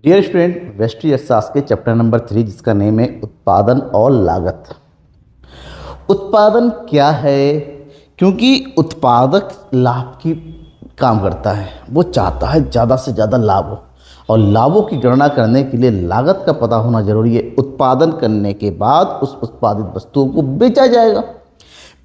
Dear student, western अर्थशास्त्र के chapter number 3 जिसका नेम है उत्पादन और लागत। उत्पादन क्या है? क्योंकि उत्पादक लाभ की काम करता है, वो चाहता है ज़्यादा से ज़्यादा लाभ हो और लाभों की गणना करने के लिए लागत का पता होना जरूरी है। उत्पादन करने के बाद उस उत्पादित वस्तुओं को बेचा जाएगा,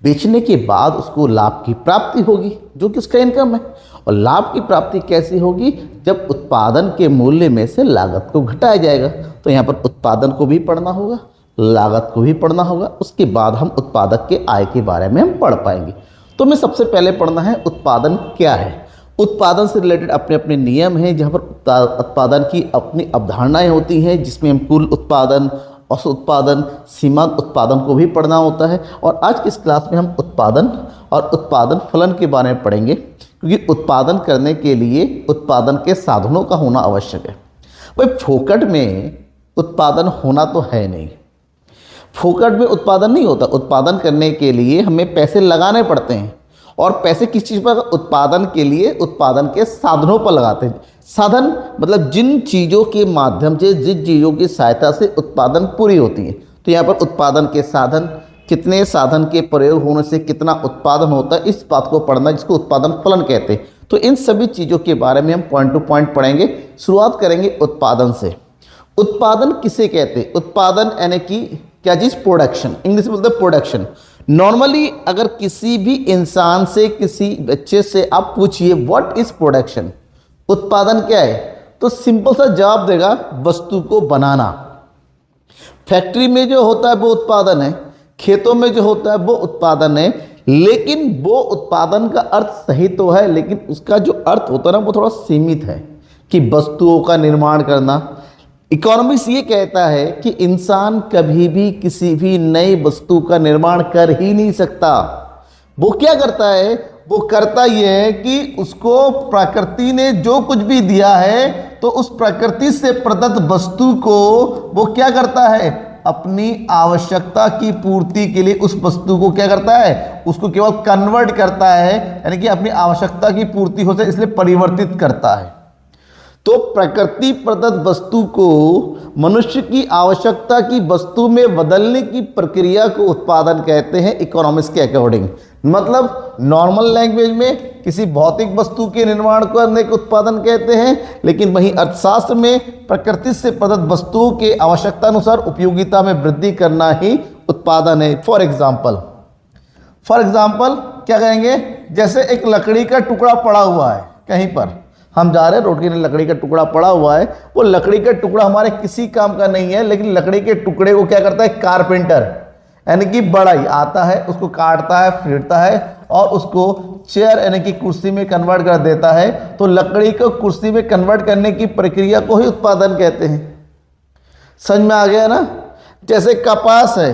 बेचने के बाद उसको लाभ की प्राप्ति होगी जो कि उसका इनकम है। और लाभ की प्राप्ति कैसे होगी? जब उत्पादन के मूल्य में से लागत को घटाया जाएगा। तो यहाँ पर उत्पादन को भी पढ़ना होगा, लागत को भी पढ़ना होगा, उसके बाद हम उत्पादक के आय के बारे में हम पढ़ पाएंगे। तो हमें सबसे पहले पढ़ना है उत्पादन क्या है। उत्पादन से रिलेटेड अपने अपने नियम हैं, जहाँ पर उत्पादन की अपनी अवधारणाएं होती हैं, जिसमें हम कुल उत्पादन, औसत उत्पादन, सीमांत उत्पादन को भी पढ़ना होता है। और आज की इस क्लास में हम उत्पादन और उत्पादन फलन के बारे में पढ़ेंगे, क्योंकि उत्पादन करने के लिए उत्पादन के साधनों का होना आवश्यक है। भाई फोकट में उत्पादन होना तो है नहीं, फोकट में उत्पादन नहीं होता। उत्पादन करने के लिए हमें पैसे लगाने पड़ते हैं, और पैसे किस चीज़ पर? उत्पादन के लिए उत्पादन के साधनों पर लगाते हैं। साधन मतलब जिन चीज़ों के माध्यम से, जिन चीज़ों की सहायता से उत्पादन पूरी होती है। तो यहाँ पर उत्पादन के साधन, कितने साधन के प्रयोग होने से कितना उत्पादन होता है, इस बात को पढ़ना, जिसको उत्पादन फलन कहते हैं। तो इन सभी चीज़ों के बारे में हम पॉइंट टू पॉइंट पढ़ेंगे। शुरुआत करेंगे उत्पादन से। उत्पादन किसे कहते हैं? उत्पादन यानी कि क्या चीज़? प्रोडक्शन। इंग्लिश में बोलते हैं प्रोडक्शन। नॉर्मली अगर किसी भी इंसान से, किसी बच्चे से आप पूछिए व्हाट इज प्रोडक्शन, उत्पादन क्या है, तो सिंपल सा जवाब देगा वस्तु को बनाना। फैक्ट्री में जो होता है वो उत्पादन है, खेतों में जो होता है वो उत्पादन है। लेकिन वो उत्पादन का अर्थ सही तो है, लेकिन उसका जो अर्थ होता है ना वो थोड़ा सीमित है, कि वस्तुओं का निर्माण करना। इकोनॉमिक्स ये कहता है कि इंसान कभी भी किसी भी नई वस्तु का निर्माण कर ही नहीं सकता। वो क्या करता है? वो करता ये है कि उसको प्रकृति ने जो कुछ भी दिया है, तो उस प्रकृति से प्रदत्त वस्तु को वो क्या करता है? अपनी आवश्यकता की पूर्ति के लिए उस वस्तु को क्या करता है? उसको केवल कन्वर्ट करता है, यानी कि अपनी आवश्यकता की पूर्ति हो जाए इसलिए परिवर्तित करता है। तो प्रकृति प्रदत्त वस्तु को मनुष्य की आवश्यकता की वस्तु में बदलने की प्रक्रिया को उत्पादन कहते हैं, इकोनॉमिक्स के अकॉर्डिंग। मतलब नॉर्मल लैंग्वेज में किसी भौतिक वस्तु के निर्माण को करने को उत्पादन कहते हैं, लेकिन वहीं अर्थशास्त्र में प्रकृति से प्रदत्त वस्तुओं के आवश्यकता अनुसार उपयोगिता में वृद्धि करना ही उत्पादन है। फॉर एग्जाम्पल क्या कहेंगे? जैसे एक लकड़ी का टुकड़ा पड़ा हुआ है, कहीं पर हम जा रहे हैं, रोड के लकड़ी का टुकड़ा पड़ा हुआ है। वो लकड़ी का टुकड़ा हमारे किसी काम का नहीं है, लेकिन लकड़ी के टुकड़े को क्या करता है? कारपेंटर यानी कि बढ़ई आता है, उसको काटता है, फेरता है और उसको चेयर यानी कि कुर्सी में कन्वर्ट कर देता है। तो लकड़ी को कुर्सी में कन्वर्ट करने की प्रक्रिया को ही उत्पादन कहते हैं। समझ में आ गया ना? जैसे कपास है,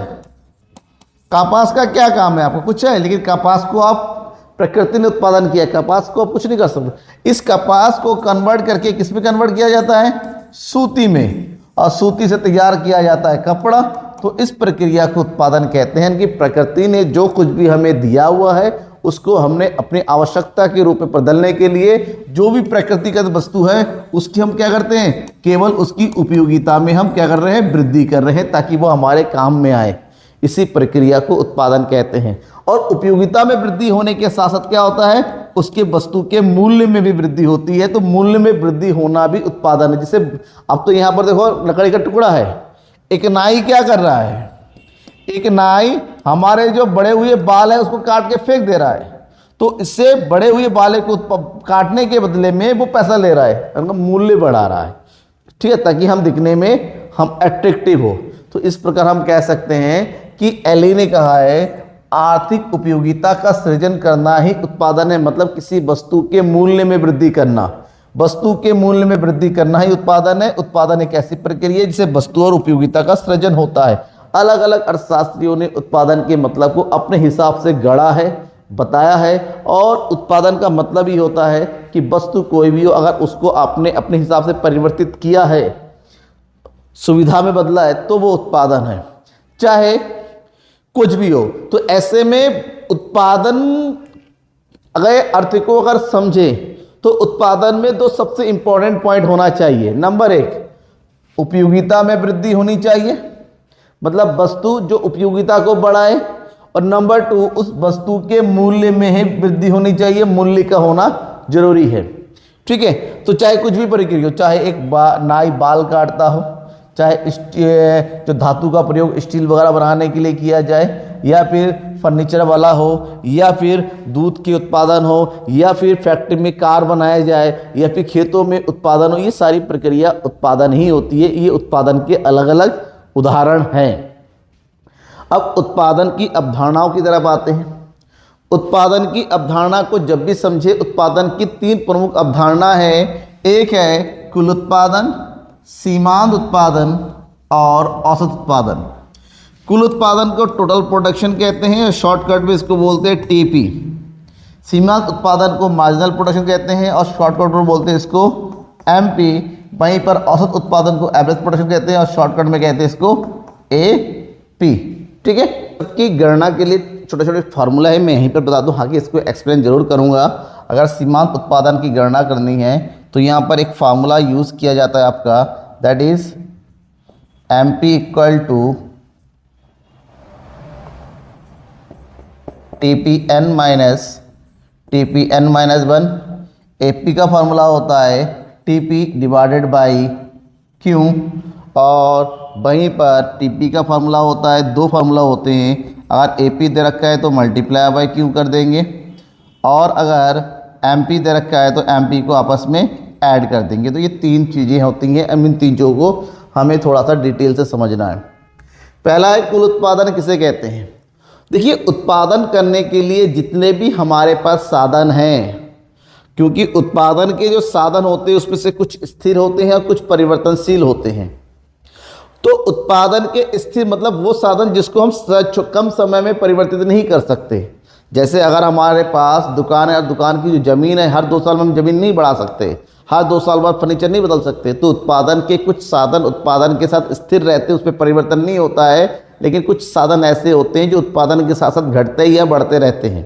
कपास का क्या काम है? आपको कुछ है, लेकिन कपास को आप प्रकृति ने उत्पादन किया, कपास को आप कुछ नहीं कर सकते। इस कपास को कन्वर्ट करके किस में कन्वर्ट किया जाता है? सूती में, और सूती से तैयार किया जाता है कपड़ा। तो इस प्रक्रिया को उत्पादन कहते हैं कि प्रकृति ने जो कुछ भी हमें दिया हुआ है उसको हमने अपनी आवश्यकता के रूप में बदलने के लिए जो भी प्राकृतिक वस्तु है उसकी हम क्या करते हैं? केवल उसकी उपयोगिता में हम क्या कर रहे हैं? वृद्धि कर रहे हैं, ताकि वो हमारे काम में आए। इसी प्रक्रिया को उत्पादन कहते हैं। और उपयोगिता में वृद्धि होने के साथ साथ क्या होता है? उसके वस्तु के मूल्य में भी वृद्धि होती है। तो मूल्य में वृद्धि होना भी उत्पादन है। जैसे अब तो यहाँ पर देखो लकड़ी का टुकड़ा है, एक नाई क्या कर रहा है? एक नाई हमारे जो बड़े हुए बाल है उसको काट के फेंक दे रहा है। तो इससे बड़े हुए बाल को काटने के बदले में वो पैसा ले रहा है, उनका मूल्य बढ़ा रहा है, ठीक है, ताकि हम दिखने में हम अट्रैक्टिव हो। तो इस प्रकार हम कह सकते हैं कि एली ने कहा है आर्थिक उपयोगिता का सृजन करना ही उत्पादन है। मतलब किसी वस्तु के मूल्य में वृद्धि करना, वस्तु के मूल्य में वृद्धि करना ही उत्पादन है। उत्पादन एक ऐसी प्रक्रिया है जिसे वस्तु और उपयोगिता का सृजन होता है। अलग अलग अर्थशास्त्रियों ने उत्पादन के मतलब को अपने हिसाब से गढ़ा है, बताया है। और उत्पादन का मतलब ही होता है कि वस्तु कोई भी हो, अगर उसको आपने अपने हिसाब से परिवर्तित किया है, सुविधा में बदला है, तो वो उत्पादन है, चाहे कुछ भी हो। तो ऐसे में उत्पादन अगर अर्थ को अगर समझे तो उत्पादन में दो सबसे इंपॉर्टेंट पॉइंट होना चाहिए। नंबर एक, उपयोगिता में वृद्धि होनी चाहिए, मतलब वस्तु जो उपयोगिता को बढ़ाए, और नंबर 2 उस वस्तु के मूल्य में ही वृद्धि होनी चाहिए, मूल्य का होना जरूरी है। ठीक है, तो चाहे कुछ भी प्रक्रिया हो, चाहे एक नाई बाल काटता हो, चाहे जो धातु का प्रयोग स्टील वगैरह बनाने के लिए किया जाए, या फिर फर्नीचर वाला हो, या फिर दूध के उत्पादन हो, या फिर फैक्ट्री में कार बनाया जाए, या फिर खेतों में उत्पादन हो, ये सारी प्रक्रिया उत्पादन ही होती है। ये उत्पादन के अलग अलग उदाहरण हैं। अब उत्पादन की अवधारणाओं की तरफ आते हैं। उत्पादन की अवधारणा को जब भी समझे, उत्पादन की 3 प्रमुख अवधारणा है। एक है कुल उत्पादन, सीमांत उत्पादन और औसत उत्पादन। कुल उत्पादन को टोटल प्रोडक्शन कहते हैं, शॉर्टकट में इसको बोलते हैं टीपी। सीमांत उत्पादन को मार्जिनल प्रोडक्शन कहते हैं और शॉर्टकट में बोलते हैं इसको एमपी। वहीं पर औसत उत्पादन को एवरेज प्रोडक्शन कहते हैं और शॉर्टकट में कहते हैं इसको एपी। ठीक है, इसकी गणना के लिए छोटे छोटे फार्मूला है, मैं यहीं पर बता दूं, हाँ कि इसको एक्सप्लेन जरूर करूंगा। अगर सीमांत उत्पादन की गणना करनी है तो यहाँ पर एक फार्मूला यूज़ किया जाता है आपका, that is MP equal to TPN minus 1। AP का फार्मूला होता है टीपी डिवाइडेड बाई क्यू, और वहीं पर टीपी का फार्मूला होता है, 2 फार्मूला होते हैं। अगर एपी दे रखा है तो मल्टीप्लाई बाई क्यू कर देंगे, और अगर एमपी दे रखा है तो एमपी को आपस में ऐड कर देंगे। तो ये 3 चीज़ें होती हैं, इन 3 चीज़ों को हमें थोड़ा सा डिटेल से समझना है। पहला है कुल उत्पादन किसे कहते हैं। देखिए, उत्पादन करने के लिए जितने भी हमारे पास साधन हैं, क्योंकि उत्पादन के जो साधन होते हैं उसमें से कुछ स्थिर होते हैं और कुछ परिवर्तनशील होते हैं। तो उत्पादन के स्थिर मतलब वो साधन जिसको हम कम समय में परिवर्तित नहीं कर सकते। जैसे अगर हमारे पास दुकान है और दुकान की जो ज़मीन है, हर 2 साल में हम ज़मीन नहीं बढ़ा सकते, हर 2 साल बाद फर्नीचर नहीं बदल सकते। तो उत्पादन के कुछ साधन उत्पादन के साथ स्थिर रहते हैं, उस पर परिवर्तन नहीं होता है। लेकिन कुछ साधन ऐसे होते हैं जो उत्पादन के साथ साथ घटते ही या बढ़ते रहते हैं।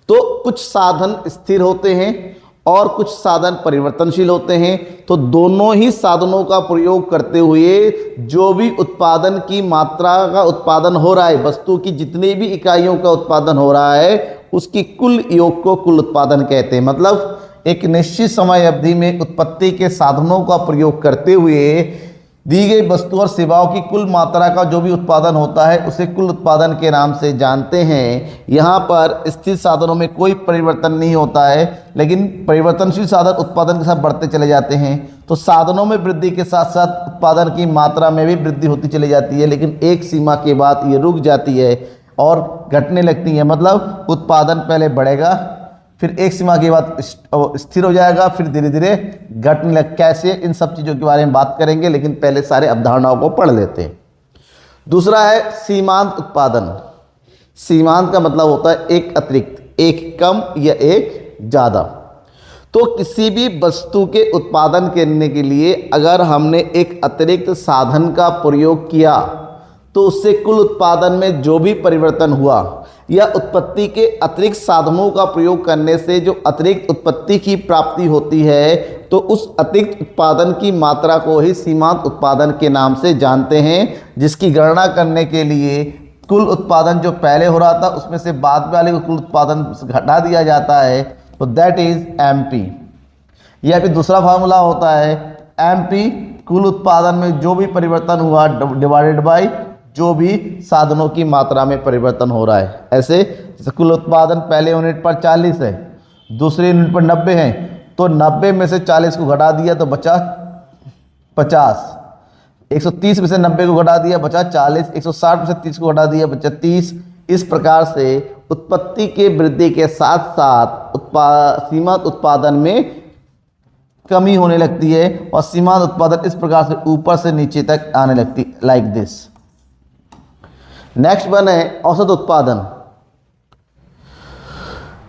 तो कुछ साधन स्थिर होते हैं और कुछ साधन परिवर्तनशील होते हैं। तो दोनों ही साधनों का प्रयोग करते हुए जो भी उत्पादन की मात्रा का उत्पादन हो रहा है, वस्तु की जितनी भी इकाइयों का उत्पादन हो रहा है, उसकी कुल योग को कुल उत्पादन कहते हैं। मतलब एक निश्चित समय अवधि में उत्पत्ति के साधनों का प्रयोग करते हुए दी गई वस्तु और सेवाओं की कुल मात्रा का जो भी उत्पादन होता है उसे कुल उत्पादन के नाम से जानते हैं। यहाँ पर स्थिर साधनों में कोई परिवर्तन नहीं होता है, लेकिन परिवर्तनशील साधन उत्पादन के साथ बढ़ते चले जाते हैं। तो साधनों में वृद्धि के साथ साथ उत्पादन की मात्रा में भी वृद्धि होती चली जाती है, लेकिन एक सीमा के बाद ये रुक जाती है और घटने लगती है। मतलब उत्पादन पहले बढ़ेगा, फिर एक सीमा के बाद स्थिर हो जाएगा, फिर धीरे धीरे घटने लग। कैसे, इन सब चीज़ों के बारे में बात करेंगे, लेकिन पहले सारे अवधारणाओं को पढ़ लेते हैं। दूसरा है सीमांत उत्पादन। सीमांत का मतलब होता है एक अतिरिक्त, एक कम या एक ज़्यादा। तो किसी भी वस्तु के उत्पादन करने के लिए अगर हमने एक अतिरिक्त साधन का प्रयोग किया तो उससे कुल उत्पादन में जो भी परिवर्तन हुआ, या उत्पत्ति के अतिरिक्त साधनों का प्रयोग करने से जो अतिरिक्त उत्पत्ति की प्राप्ति होती है, तो उस अतिरिक्त उत्पादन की मात्रा को ही सीमांत उत्पादन के नाम से जानते हैं। जिसकी गणना करने के लिए कुल उत्पादन जो पहले हो रहा था उसमें से बाद वाले को कुल उत्पादन घटा दिया जाता है, तो दैट इज एमपी। या फिर दूसरा फार्मूला होता है एमपी कुल उत्पादन में जो भी परिवर्तन हुआ डिवाइडेड बाई जो भी साधनों की मात्रा में परिवर्तन हो रहा है। ऐसे जैसे कुल उत्पादन पहले यूनिट पर 40 है, दूसरे यूनिट पर 90 है, तो 90 में से 40 को घटा दिया तो बचा 50, 130 में से 90 को घटा दिया बचा 40, 160 में से 30 को घटा दिया बचा 30। इस प्रकार से उत्पत्ति के वृद्धि के साथ साथ सीमांत उत्पादन में कमी होने लगती है, और सीमांत उत्पादन इस प्रकार से ऊपर से नीचे तक आने लगती, लाइक दिस। नेक्स्ट वन है औसत उत्पादन।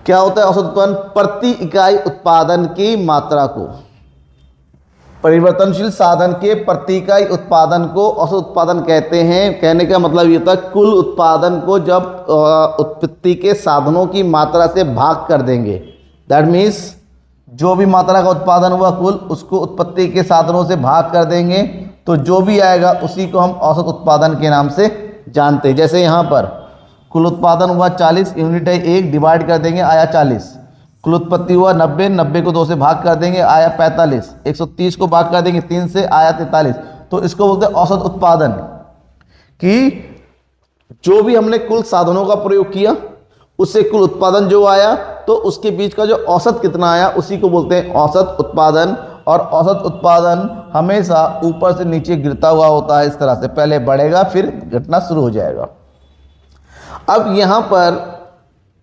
क्या होता है औसत उत्पादन? प्रति इकाई उत्पादन की मात्रा को, परिवर्तनशील साधन के प्रति इकाई उत्पादन को औसत उत्पादन कहते हैं। कहने का मतलब ये होता है कुल उत्पादन को जब उत्पत्ति के साधनों की मात्रा से भाग कर देंगे, दैट मीन्स जो भी मात्रा का उत्पादन हुआ कुल, उसको उत्पत्ति के साधनों से भाग कर देंगे, तो जो भी आएगा उसी को हम औसत उत्पादन के नाम से जानते हैं। जैसे यहाँ पर कुल उत्पादन हुआ 40, यूनिट है 1, डिवाइड कर देंगे आया 40। कुल उत्पत्ति हुआ 90, 90 को 2 से भाग कर देंगे आया 45, 130 को भाग कर देंगे 3 से आया 43। तो इसको बोलते हैं औसत उत्पादन, कि जो भी हमने कुल साधनों का प्रयोग किया उससे कुल उत्पादन जो आया तो उसके बीच का जो औसत कितना आया उसी को बोलते हैं औसत उत्पादन। और औसत उत्पादन हमेशा ऊपर से नीचे गिरता हुआ होता है, इस तरह से पहले बढ़ेगा फिर घटना शुरू हो जाएगा। अब यहाँ पर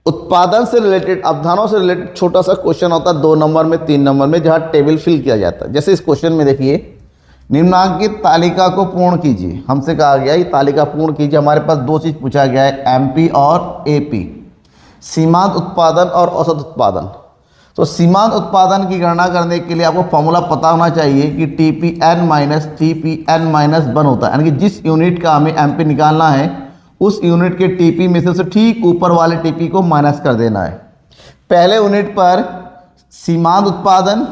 उत्पादन से रिलेटेड, अवधारणाओं से रिलेटेड छोटा सा क्वेश्चन होता है 2 नंबर में 3 नंबर में, जहाँ टेबल फिल किया जाता है। जैसे इस क्वेश्चन में देखिए, निम्नांकित तालिका को पूर्ण कीजिए। हमसे कहा गया ये तालिका पूर्ण कीजिए। हमारे पास 2 चीज़ पूछा गया है, एमपी और एपी, सीमांत उत्पादन और औसत उत्पादन। तो सीमांत उत्पादन की गणना करने के लिए आपको फॉर्मूला पता होना चाहिए कि TPN माइनस TPN माइनस 1 होता है, यानी कि जिस यूनिट का हमें एमपी निकालना है उस यूनिट के टीपी में से ठीक ऊपर वाले टीपी को माइनस कर देना है। पहले यूनिट पर सीमांत उत्पादन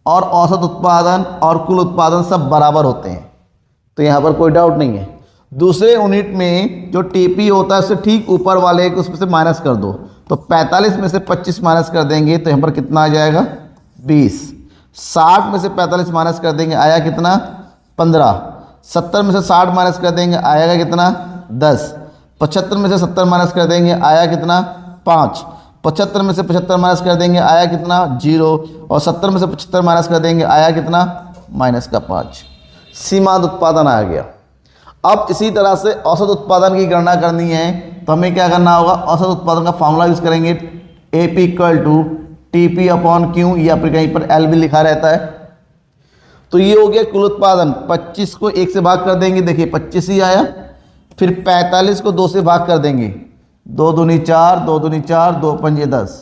और औसत उत्पादन और कुल उत्पादन सब बराबर होते हैं, तो यहाँ पर कोई डाउट नहीं है। दूसरे यूनिट में जो टीपी होता है उससे ठीक ऊपर वाले को उसमें से माइनस कर दो, तो 45 में से 25 माइनस कर देंगे तो यहाँ पर कितना आ जाएगा 20। 60 में से 45 माइनस कर देंगे आया कितना 15। 70 में से 60 माइनस कर देंगे आएगा कितना 10। 75 में से 70 माइनस कर देंगे आया कितना 5। 75 में से 75 माइनस कर देंगे आया कितना 0। और 70 में से 75 माइनस कर देंगे आया कितना माइनस का 5। सीमांत उत्पादन आ गया। अब इसी तरह से औसत उत्पादन की गणना करनी है तो हमें क्या करना होगा, औसत उत्पादन का फॉर्मूला यूज़ करेंगे, AP equal to TP upon Q, या फिर कहीं पर L भी लिखा रहता है। तो ये हो गया कुल उत्पादन। 25 को 1 से भाग कर देंगे, देखिए 25 ही आया। फिर 45 को 2 से भाग कर देंगे, 2 दूनी 4, 2 दूनी 4, 2 पंजे 10।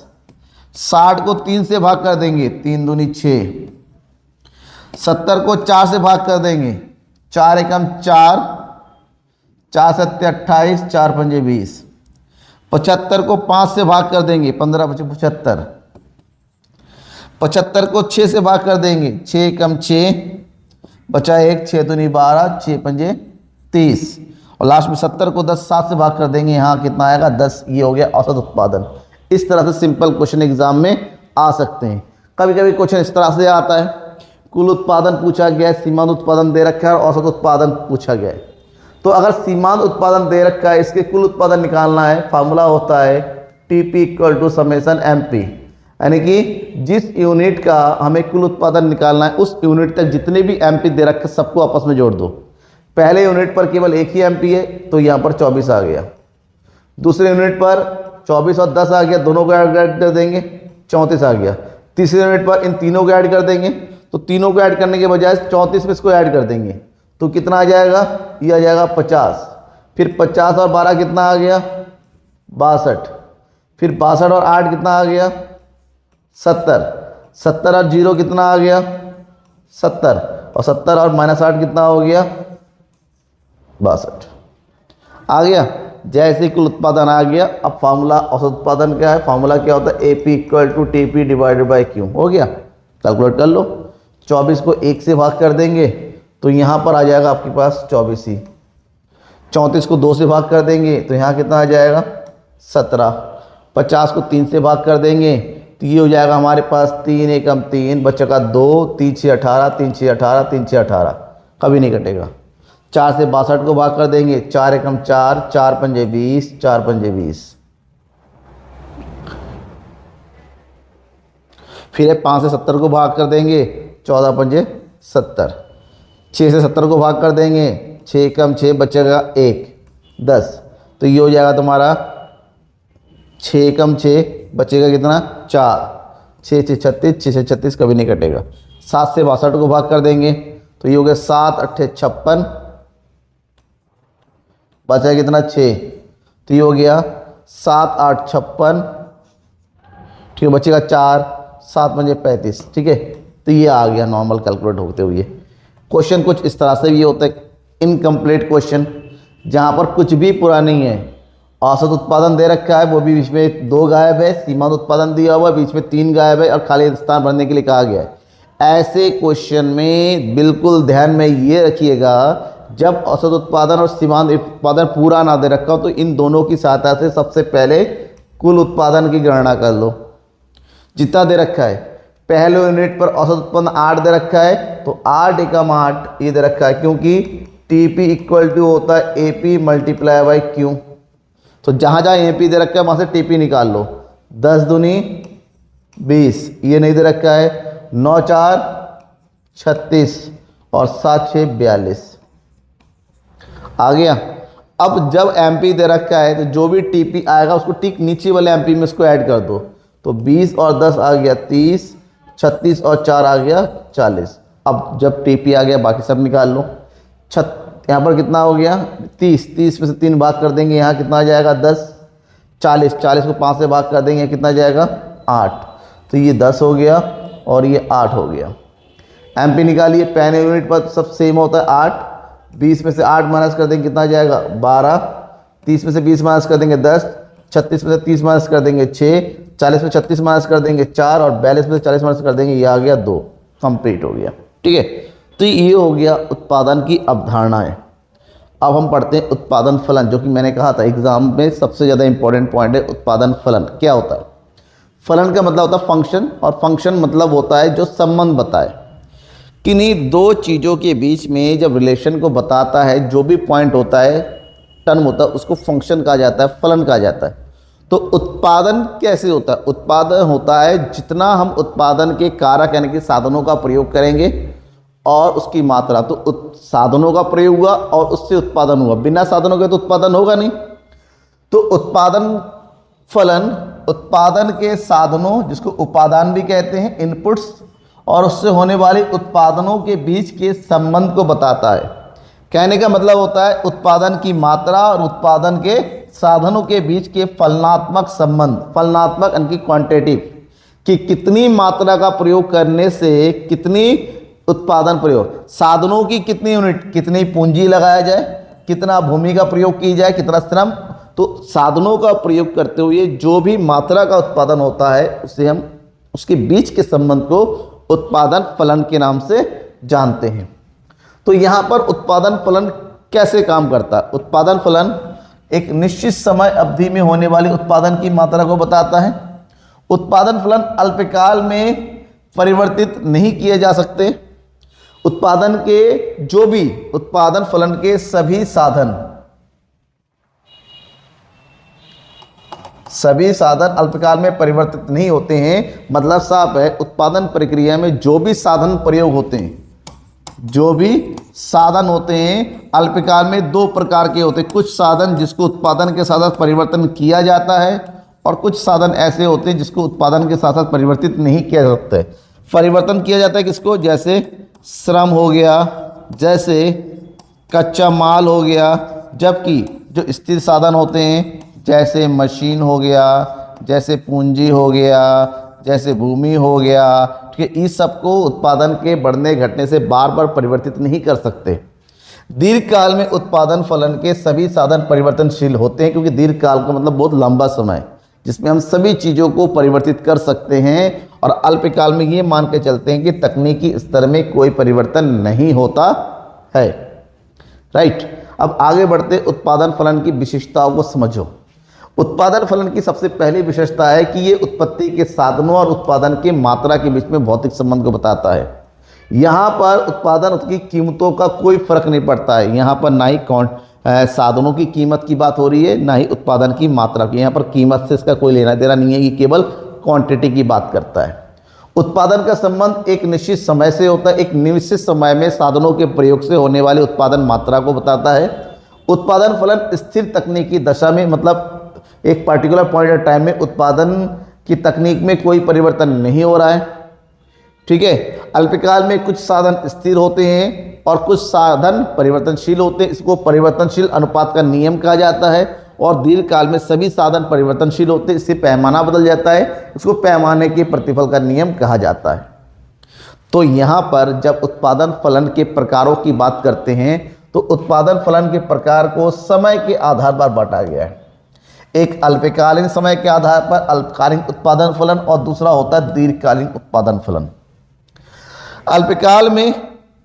60 को 3 से भाग कर देंगे, 3 दूनी 6। 70 को 4 से भाग कर देंगे, 4 एकम 4, 4 सत्ते 28, 4 पंजे 20। 75 को 5 से भाग कर देंगे, 15 पचे 75। 75 को 6 से भाग कर देंगे, 6 एकम 6, बचा 1, 6 दूनी 12, 6 पंजे 30। और लास्ट में 70 को 10 7 से भाग कर देंगे, यहाँ कितना आएगा 10। ये हो गया औसत उत्पादन। इस तरह से सिंपल क्वेश्चन एग्जाम में आ सकते हैं। कभी कभी क्वेश्चन इस तरह से आता है, कुल उत्पादन पूछा गया है, सीमांत उत्पादन दे रखा है और औसत उत्पादन पूछा गया है। तो अगर सीमांत उत्पादन दे रखा है, इसके कुल उत्पादन निकालना है, फार्मूला होता है TP equal to summation MP, यानी कि जिस यूनिट का हमें कुल उत्पादन निकालना है उस यूनिट तक जितने भी MP दे रखे सबको आपस में जोड़ दो। पहले यूनिट पर केवल एक ही MP है तो यहाँ पर 24 आ गया। दूसरे यूनिट पर 24 और 10 आ गया, दोनों को ऐड कर देंगे 34 आ गया। तीसरे यूनिट पर इन तीनों को ऐड कर देंगे, तो तीनों को ऐड करने के बजाय 34 में इसको ऐड कर देंगे तो कितना आ जाएगा, ये आ जाएगा 50। फिर 50 और 12 कितना आ गया 62। फिर 62 और 8 कितना आ गया 70। 70 और 0 कितना आ गया 70। और 70 और -8 कितना हो गया 62 आ गया। जैसे कुल उत्पादन आ गया, अब फार्मूला औसत उत्पादन क्या है, फार्मूला क्या होता है AP equal to TP divided by Q। हो गया, कैलकुलेट कर लो। 24 को 1 से भाग कर देंगे तो यहाँ पर आ जाएगा आपके पास 24 ही। 34 को 2 से भाग कर देंगे तो यहाँ कितना आ जाएगा 17। 50 को 3 से भाग कर देंगे तो ये हो जाएगा हमारे पास 3 एकम 3, बचेगा 2, 3 6 18, 3 6 18, 3 6 18, कभी नहीं कटेगा। 4 से 62 को भाग कर देंगे, 4 एकम 4, 4 पंजे 20, 4 पंजे 20। फिर 5 से 70 को भाग कर देंगे, 14 पंजे 70। 6 से 70 को भाग कर देंगे, 6 एकम 6, बचेगा 1 10। तो ये हो जाएगा तुम्हारा 6 एकम 6, बचेगा कितना 4, 6 6 36, 6 से 36 कभी नहीं कटेगा। 7 से 62 को भाग कर देंगे तो ये हो गया 7 8 56, बचा कितना 6, तो ये हो गया 7 8 56, ठीक है, बचेगा 4, 7 पंजे 35, ठीक है। तो ये आ गया नॉर्मल कैलकुलेट होते हुए। क्वेश्चन कुछ इस तरह से भी होता है, इनकम्प्लीट क्वेश्चन, जहाँ पर कुछ भी पूरा नहीं है। औसत उत्पादन दे रखा है, वो भी बीच में 2 गायब है, सीमांत उत्पादन दिया हुआ है, बीच में 3 गायब है और खाली स्थान भरने के लिए कहा गया है। ऐसे क्वेश्चन में बिल्कुल ध्यान में ये रखिएगा, जब औसत उत्पादन और सीमांत उत्पादन पूरा ना दे रखा हो तो इन दोनों की सहायता से सबसे पहले कुल उत्पादन की गणना कर लो। जितना दे रखा है, पहले यूनिट पर औसत उत्पादन 8 दे रखा है तो 8 एकम 8 ये दे रखा है, क्योंकि टीपी इक्वल टू होता है एपी मल्टीप्लाई बाई क्यू। तो जहाँ जहाँ एपी दे रखा है वहाँ से टीपी निकाल लो। 10 दूनी 20, ये नहीं दे रखा है। 9 4 36 और 7 6 42 आ गया। अब जब एमपी दे रखा है तो जो भी टीपी आएगा उसको ठीक नीचे वाले एमपी में इसको ऐड कर दो। तो 20 और 10 आ गया 30, 36 और 4 आ गया 40। अब जब टीपी आ गया बाकी सब निकाल लो। यहाँ पर कितना हो गया 30, 30 में से 3 भाग कर देंगे, यहाँ कितना आ जाएगा 10। 40, 40 को 5 से भाग कर देंगे, कितना जाएगा 8। तो ये 10 हो गया और ये 8 हो गया। एमपी निकालिए, पहले यूनिट पर सब सेम होता है 8। 20 में से 8 माइनस कर देंगे, कितना जाएगा 12। 30 में से 20 माइनस कर देंगे 10। 36 में से 30 माइनस कर देंगे 6। 40 में 36 माइनस कर देंगे 4 और 42 में से 40 माइनस कर देंगे, ये आ गया 2। कंप्लीट हो गया। ठीक है, तो ये हो गया उत्पादन की अवधारणाएं। अब हम पढ़ते हैं उत्पादन फलन, जो कि मैंने कहा था एग्जाम में सबसे ज़्यादा इंपॉर्टेंट पॉइंट है। उत्पादन फलन क्या होता है? फलन का मतलब होता है फंक्शन, और फंक्शन मतलब होता है जो संबंध बताए। किन्हीं दो चीज़ों के बीच में जब रिलेशन को बताता है, जो भी पॉइंट होता है, टर्म होता है, उसको फंक्शन कहा जाता है, फलन कहा जाता है। तो उत्पादन कैसे होता है? उत्पादन होता है जितना हम उत्पादन के कारक यानी कि साधनों का प्रयोग करेंगे और उसकी मात्रा। तो साधनों का प्रयोग हुआ और उससे उत्पादन हुआ, बिना साधनों के तो उत्पादन होगा नहीं। तो उत्पादन फलन उत्पादन के साधनों, जिसको उपादान भी कहते हैं, इनपुट्स, और उससे होने वाले उत्पादनों के बीच के संबंध को बताता है। कहने का मतलब होता है उत्पादन की मात्रा और उत्पादन के साधनों के बीच के फलनात्मक संबंध, फलनात्मक यानी कि क्वांटिटेटिव, कि कितनी मात्रा का प्रयोग करने से कितनी उत्पादन प्रयोग, साधनों की कितनी यूनिट, कितनी पूंजी लगाया जाए, कितना भूमि का प्रयोग की जाए, कितना श्रम। तो साधनों का प्रयोग करते हुए जो भी मात्रा का उत्पादन होता है उसे हम उसके बीच के संबंध को उत्पादन फलन के नाम से जानते हैं। तो यहाँ पर उत्पादन फलन कैसे काम करता है? उत्पादन फलन एक निश्चित समय अवधि में होने वाली उत्पादन की मात्रा को बताता है। उत्पादन फलन अल्पकाल में परिवर्तित नहीं किए जा सकते। उत्पादन के जो भी उत्पादन फलन के सभी साधन अल्पकाल में परिवर्तित नहीं होते हैं। मतलब साफ है, उत्पादन प्रक्रिया में जो भी साधन प्रयोग होते हैं, जो भी साधन होते हैं अल्पकाल में 2 प्रकार के होते हैं। कुछ साधन जिसको उत्पादन के साथ साथ परिवर्तन किया जाता है, और कुछ साधन ऐसे होते हैं जिसको उत्पादन के साथ साथ परिवर्तित नहीं किया जा सकता है। परिवर्तन किया जाता है किसको? जैसे श्रम हो गया, जैसे कच्चा माल हो गया। जबकि जो स्थिर साधन होते हैं, जैसे मशीन हो गया, जैसे पूंजी हो गया, जैसे भूमि हो गया, ठीक है, इस सबको उत्पादन के बढ़ने घटने से बार बार परिवर्तित नहीं कर सकते। दीर्घकाल में उत्पादन फलन के सभी साधन परिवर्तनशील होते हैं, क्योंकि दीर्घकाल का मतलब बहुत लंबा समय, जिसमें हम सभी चीज़ों को परिवर्तित कर सकते हैं। और अल्पकाल में ये मान के चलते हैं कि तकनीकी स्तर में कोई परिवर्तन नहीं होता है। राइट, अब आगे बढ़ते उत्पादन फलन की विशेषताओं को समझो। उत्पादन फलन की सबसे पहली विशेषता है कि ये उत्पत्ति के साधनों और उत्पादन की मात्रा के बीच में भौतिक संबंध को बताता है। यहाँ पर उत्पादन की कीमतों का कोई फर्क नहीं पड़ता है। यहाँ पर ना ही साधनों की कीमत की बात हो रही है, ना ही उत्पादन की मात्रा की। यहाँ पर कीमत से इसका कोई लेना देना नहीं है, ये केवल क्वांटिटी की बात करता है। उत्पादन का संबंध एक निश्चित समय से होता है। एक निश्चित समय में साधनों के प्रयोग से होने वाली उत्पादन मात्रा को बताता है। उत्पादन फलन स्थिर तकनीकी दशा में, मतलब एक पर्टिकुलर पॉइंट ऑफ टाइम में उत्पादन की तकनीक में कोई परिवर्तन नहीं हो रहा है। ठीक है, अल्पकाल में कुछ साधन स्थिर होते हैं और कुछ साधन परिवर्तनशील होते हैं। इसको परिवर्तनशील अनुपात का नियम कहा जाता है। और दीर्घकाल में सभी साधन परिवर्तनशील होते हैं, इससे पैमाना बदल जाता है, इसको पैमाने के प्रतिफल का नियम कहा जाता है। तो यहाँ पर जब उत्पादन फलन के प्रकारों की बात करते हैं तो उत्पादन फलन के प्रकार को समय के आधार पर बांटा गया है। एक अल्पकालीन समय के आधार पर अल्पकालीन उत्पादन फलन और दूसरा होता है दीर्घकालीन उत्पादन फलन। अल्पकाल में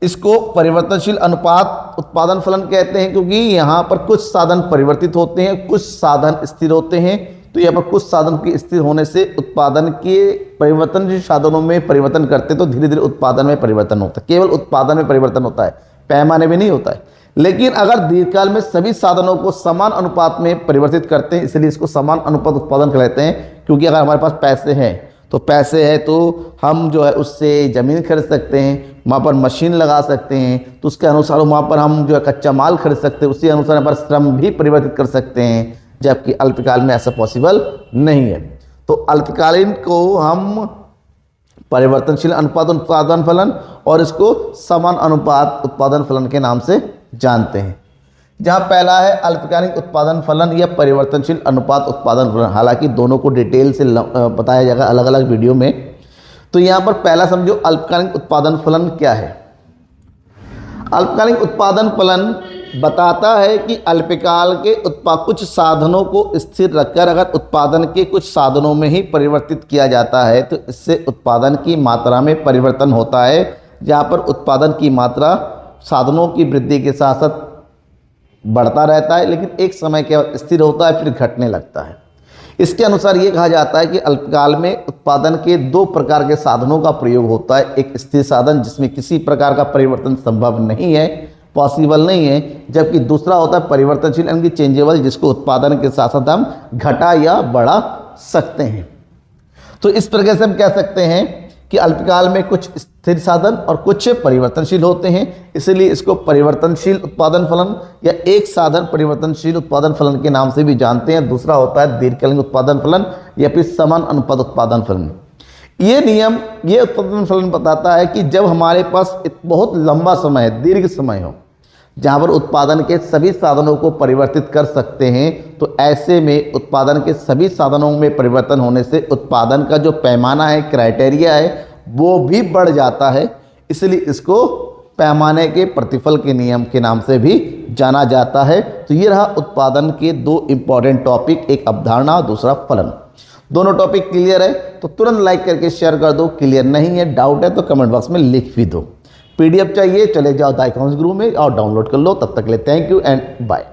इसको परिवर्तनशील अनुपात उत्पादन फलन कहते हैं, क्योंकि यहाँ पर कुछ साधन परिवर्तित होते हैं, कुछ साधन स्थिर होते हैं। तो यहाँ पर कुछ साधन के स्थिर होने से उत्पादन के परिवर्तनशील साधनों में परिवर्तन करते तो धीरे धीरे उत्पादन में परिवर्तन होता है। केवल उत्पादन में परिवर्तन होता है, पैमाने में नहीं होता है। लेकिन अगर दीर्घकाल में सभी साधनों को समान अनुपात में परिवर्तित करते हैं, इसलिए इसको समान अनुपात उत्पादन कहते हैं। क्योंकि अगर हमारे पास पैसे हैं तो हम जो है उससे ज़मीन खरीद सकते हैं, वहाँ पर मशीन लगा सकते हैं, तो उसके अनुसार वहाँ पर हम जो है कच्चा माल खरीद सकते हैं, उसी अनुसार यहाँ पर श्रम भी परिवर्तित कर सकते हैं, जबकि अल्पकाल में ऐसा पॉसिबल नहीं है। तो अल्पकालीन को हम परिवर्तनशील अनुपात उत्पादन फलन और इसको समान अनुपात उत्पादन फलन के नाम से जानते हैं। जहाँ पहला है अल्पकालीन उत्पादन फलन या परिवर्तनशील अनुपात उत्पादन फलन, हालांकि दोनों को डिटेल से बताया जाएगा अलग अलग वीडियो में। तो यहाँ पर पहला समझो अल्पकालीन उत्पादन फलन क्या है। अल्पकालीन उत्पादन फलन बताता है कि अल्पकाल के कुछ साधनों को स्थिर रखकर अगर उत्पादन के कुछ साधनों में ही परिवर्तित किया जाता है तो इससे उत्पादन की मात्रा में परिवर्तन होता है। जहाँ पर उत्पादन की मात्रा साधनों की वृद्धि के साथ साथ बढ़ता रहता है, लेकिन एक समय के बाद स्थिर होता है, फिर घटने लगता है। इसके अनुसार ये कहा जाता है कि अल्पकाल में उत्पादन के दो प्रकार के साधनों का प्रयोग होता है। एक स्थिर साधन जिसमें किसी प्रकार का परिवर्तन संभव नहीं है, पॉसिबल नहीं है, जबकि दूसरा होता है परिवर्तनशील यानी चेंजेबल, जिसको उत्पादन के साथ साथ हम घटा या बढ़ा सकते हैं। तो इस प्रकार से हम कह सकते हैं कि अल्पकाल में कुछ स्थिर साधन और कुछ परिवर्तनशील होते हैं, इसलिए इसको परिवर्तनशील उत्पादन फलन या एक साधन परिवर्तनशील उत्पादन फलन के नाम से भी जानते हैं। दूसरा होता है दीर्घकालीन उत्पादन फलन या फिर समान अनुपात उत्पादन फलन। ये उत्पादन फलन बताता है कि जब हमारे पास बहुत लंबा समय, दीर्घ समय हो, जहाँ पर उत्पादन के सभी साधनों को परिवर्तित कर सकते हैं, तो ऐसे में उत्पादन के सभी साधनों में परिवर्तन होने से उत्पादन का जो पैमाना है, क्राइटेरिया है, वो भी बढ़ जाता है। इसलिए इसको पैमाने के प्रतिफल के नियम के नाम से भी जाना जाता है। तो ये रहा उत्पादन के दो इंपॉर्टेंट टॉपिक, एक अवधारणा, दूसरा फलन। दोनों टॉपिक क्लियर है तो तुरंत लाइक करके शेयर कर दो। क्लियर नहीं है, डाउट है तो कमेंट बॉक्स में लिख भी दो। PDF चाहिए, चले जाओ द अकाउंट्स गुरु में और डाउनलोड कर लो। तब तक के लिए थैंक यू एंड बाय।